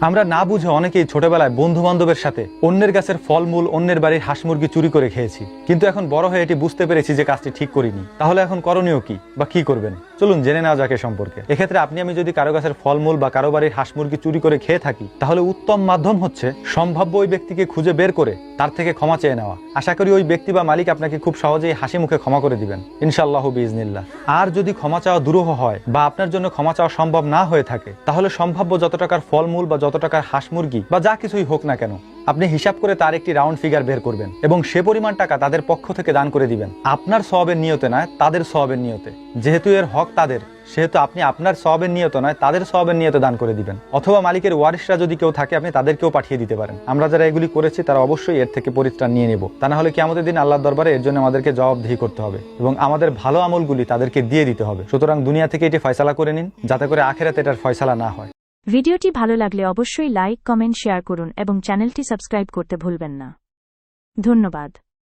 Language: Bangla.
আমরা না বুঝে অনেকেই ছোটবেলায় বন্ধু বান্ধবের সাথে অন্যের গাছের ফলমূল, অন্যের বাড়ির হাঁস মুরগি চুরি করে খেয়েছি, কিন্তু এখন বড় হয়ে এটি বুঝতে পেরেছি যে কাজটি ঠিক করিনি। তাহলে এখন করণীয় কি বা কি করবেন, চলুন জেনে নেওয়া যাক এ সম্পর্কে। এক্ষেত্রে আপনি আমি যদি কারো গাছের ফলমূল বা কারো বাড়ির হাঁস মুরগি চুরি করে খেয়ে থাকি, তাহলে উত্তম মাধ্যম হচ্ছে সম্ভাব্য ওই ব্যক্তিকে খুঁজে বের করে তার থেকে ক্ষমা চেয়ে নেওয়া। আশা করি ওই ব্যক্তি বা মালিক আপনাকে খুব সহজেই হাসি মুখে ক্ষমা করে দিবেন, ইনশাআল্লাহ বিইজনিল্লাহ। আর যদি ক্ষমা চাওয়া দুরূহ হয় বা আপনার জন্য ক্ষমা চাওয়া সম্ভব না হয়ে থাকে, তাহলে সম্ভাব্য যত টাকার ফলমূল বা যত টাকার হাঁস মুরগি বা যা কিছুই হোক না কেন, আপনি হিসাব করে তার একটি রাউন্ড ফিগার বের করবেন এবং সে পরিমাণ টাকা তাদের পক্ষ থেকে দান করে দিবেন, আপনার সওয়াবের নিয়তে নয়, তাদের সওয়াবের নিয়তে। যেহেতু এর হক তাদের, সেহেতু আপনি আপনার সওয়াবের নিয়ত নয়, তাদের সওয়াবের নিয়তে দান করে দিবেন। অথবা মালিকের ওয়ারিশরা যদি কেউ থাকে, আপনি তাদেরকেও পাঠিয়ে দিতে পারেন। আমরা যারা এগুলি করেছি তারা অবশ্যই এর থেকে পরিত্রাণ নিয়ে নেব, তা না হলে কিয়ামতের দিন আল্লাহর দরবারে এর জন্য আমাদেরকে জবাবদিহি করতে হবে এবং আমাদের ভালো আমলগুলি তাদেরকে দিয়ে দিতে হবে। সুতরাং দুনিয়া থেকে এটি ফয়সালা করে নিন, যাতে করে আখিরাতে এটার ফয়সালা না হয়। ভিডিওটি ভালো লাগলে অবশ্যই লাইক, কমেন্ট, শেয়ার করুন এবং চ্যানেলটি সাবস্ক্রাইব করতে ভুলবেন না। ধন্যবাদ।